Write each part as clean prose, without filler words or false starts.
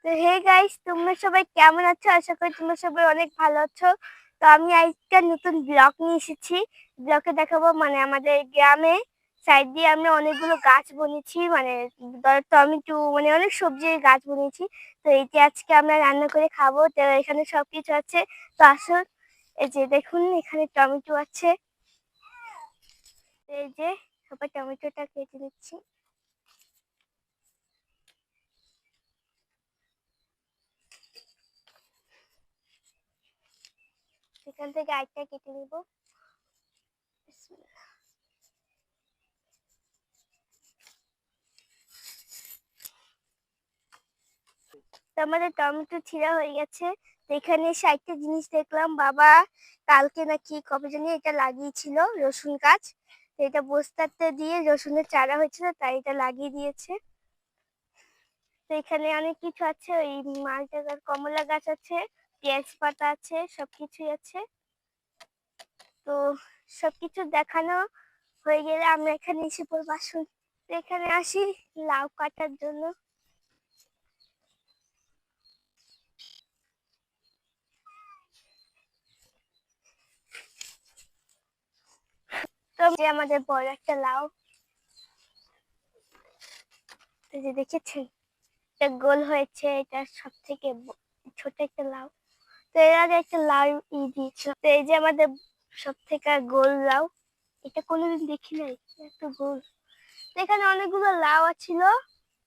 তো hey guys, তোমরা সবাই কেমন আছো? আশা করি তোমরা সবাই অনেক ভালো আছো। তো আমি আজকে নতুন ব্লগ নিয়ে এসেছি। ব্লগে দেখাবো মানে আমাদের গ্রামে সাইড দিয়ে আমরা অনেকগুলো গাছ বনেছি, মানে টমেটো মানে অনেক সবজির গাছ বনেছি। তো এইটি আজকে আমরা রান্না করে খাবো। তো এখানে সবকিছু আছে। তো আসুন, এই যে দেখুন এখানে টমেটো আছে। এই যে সবাই টমেটোটা কেটে নিচ্ছি। এখান থেকে আরেকটা কেটে নিব। তো আমাদের টমেটো ছিঁড়া হয়ে গেছে। তো এখানে এসে একটা জিনিস দেখলাম, বাবা কালকে নাকি কবে জানি এটা লাগিয়েছিল রসুন গাছ। তো এটা বস্তাতে দিয়ে রসুনের চারা হয়েছিল, তাই এটা লাগিয়ে দিয়েছে। তো এখানে অনেক কিছু আছে, ওই মালটা কমলা গাছ আছে, পেঁয়াজ পাতা আছে, সবকিছুই আছে। তো সবকিছু দেখানো হয়ে গেলে আমরা এখানে এসে পড়বো। আসুন, তো এখানে আসি লাউ কাটার জন্য। তো যে আমাদের বড় একটা লাউ, এই যে দেখেছেন এটা গোল হয়েছে, এটা সব থেকে ছোট একটা লাউ। তো এর আগে একটা লাউ দিয়েছিল। তো এই যে আমাদের সব থেকে গোল লাউ, এটা কোনোদিন দেখি নাই এত গোল। তো এখানে অনেকগুলো লাউ ছিল,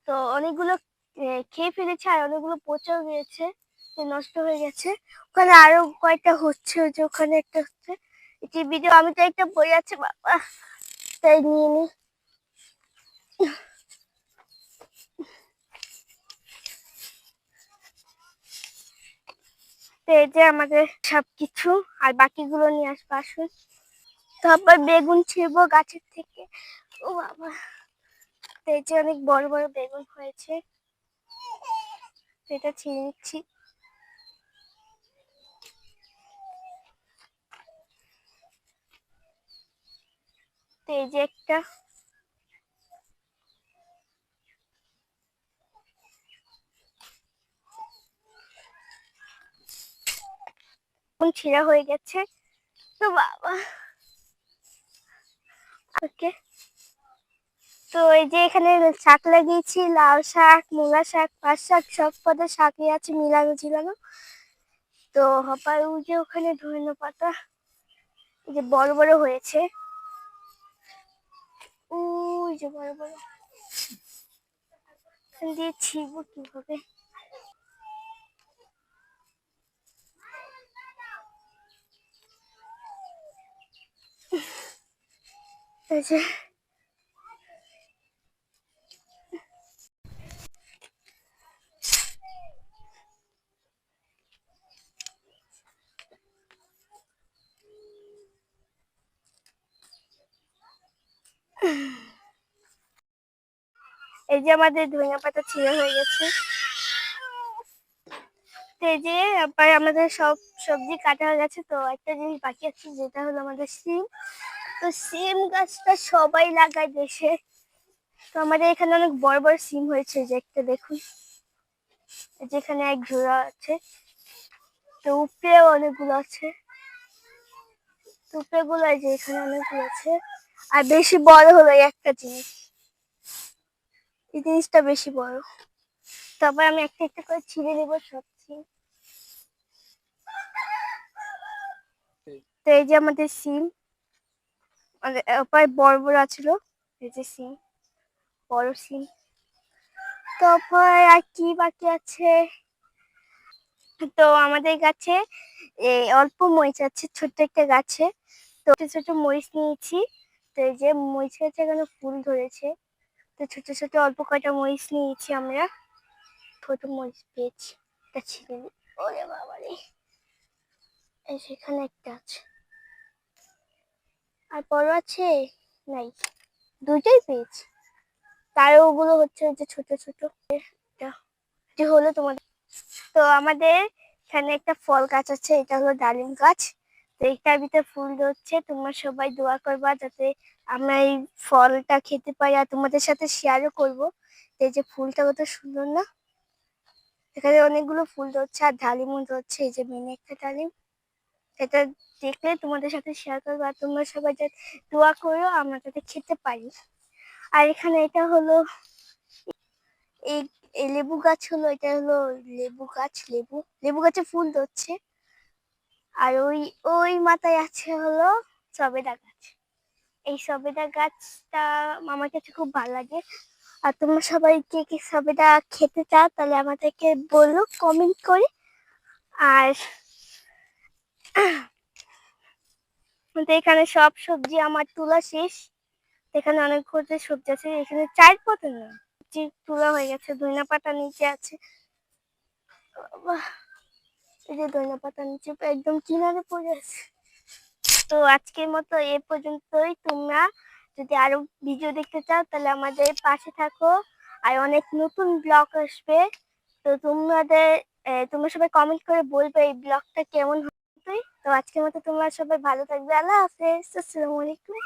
তো অনেকগুলো খেয়ে ফেলেছে, আর অনেকগুলো পচেও গিয়েছে, নষ্ট হয়ে গেছে। ওখানে আরো কয়েকটা হচ্ছে, ওই যে ওখানে একটা হচ্ছে। এটি ভিডিও আমি তো একটা বই আছে বাবা, তাই নিয়ে নি। তো এই যে আমাদের সবকিছু, আর বাকিগুলো নিয়ে আসবো। আসুন, তারপর বেগুন ছিঁড়বো গাছের থেকে। ও বাবা, তো এই যে অনেক বড় বড় বেগুন হয়েছে, তো এটা ছিঁড়ে নিচ্ছি। তো এই যে একটা, ছিঁড়া হয়ে গেছে। তো বাবা, ওকে। তো এই যে এখানে শাক লাগিয়েছি, লাউ শাক, মূলা শাক, পাট শাক, সব পদের শাকই আছে মিলানো ঝিলানো। তো হপার ওই যে ওখানে ধনে পাতা, এই যে বড় বড় হয়েছে, ওই যে বড় বড়। এখান দিয়ে ছিঁড়বো কিভাবে? এই যে এই যে আমাদের ধনিয়া পাতা ছিঁড়া হয়ে গেছে। তো এই যে আবার আমাদের সব সবজি কাটা হয়ে গেছে। তো একটা জিনিস বাকি আছে, যেটা হলো আমাদের সিম। তো সিম গাছটা সবাই লাগায় দেশে। তো আমাদের এখানে অনেক বড় বড় সিম হয়েছে, যে একটা দেখুন, যেখানে এক ঝোড়া আছে। তো উপরেও অনেকগুলো আছে, তো উপরে গুলো এই যে এখানে অনেকগুলো আছে। আর বেশি বড় হলো এই একটা জিনিস, এই জিনিসটা বেশি বড়। তারপর আমি একটা একটা করে ছিঁড়ে নেবো সব সিম। তো এই যে আমাদের সিম, মানে প্রায় বড় বড় আছিল, এই যে সিম, বড় সিম। তারপর আর কি বাকি আছে? তো আমাদের গাছে অল্প মরিচ আছে, ছোট্ট একটা গাছে। তো ছোট ছোট মরিচ নিয়েছি। তো এই যে মরিচ গাছে এখানে ফুল ধরেছে। তো ছোট ছোট অল্প কয়টা মরিচ নিয়েছি আমরা। ছোট মরিচ পেয়েছি, এটা ছিঁড়ে নিই। ওরে বাবা রে, এই সেখানে একটা আছে, আর বড় আছে নাই, দুইটাই পেয়েছি। তার ওগুলো হচ্ছে যে ছোট ছোট। এটা যে হলো তোমাদের। তো আমাদের এখানে একটা ফল গাছ আছে, এটা হলো ডালিম গাছ। তো এইটার ভিতরে ফুল ধরছে। তোমরা সবাই দোয়া করবা যাতে আমরা এই ফলটা খেতে পারি, আর তোমাদের সাথে শেয়ারও করবো। এই যে ফুলটা কত সুন্দর না, এখানে অনেকগুলো ফুল ধরছে আর ডালিমও ধরছে, এই যে মেনে একটা ডালিম। এটা দেখলে তোমাদের সাথে শেয়ার করবো, আর তোমরা সবাই যাতে দোয়া করো আমরা যাতে খেতে পারি। আর এখানে এটা হলো এই এই লেবু গাছ হলো, এটা হলো লেবু গাছ, লেবু লেবু গাছে ফুল ধরছে। আর ওই ওই মাথায় আছে হলো সবেদা গাছ। এই সবেদা গাছটা আমার কাছে খুব ভালো লাগে। আর তোমরা সবাই কে কে সবেদা খেতে চাও তাহলে আমাদেরকে বলো কমেন্ট করে। আর এখানে সব সবজি আমার তোলা শেষ। এখানে অনেক কত সবজি আছে, এখানে 4 পাতা না সবজি তোলা হয়ে গেছে। ধনিয়া পাতা নিচে আছে, বাহ, এই যে ধনিয়া পাতা নিচে একদম কিনারে পড়ে আছে। তো আজকের মতো এ পর্যন্তই। তোমরা যদি আরো ভিডিও দেখতে চাও তাহলে আমাদের পাশে থাকো, আর অনেক নতুন ব্লগ আসবে। তো তোমরা সবাই কমেন্ট করে বলবে এই ব্লগটা কেমন হবে। তো আজকের মতো তোমরা সবাই ভালো থাকবে। আল্লাহ হাফেজ, আসসালামু আলাইকুম।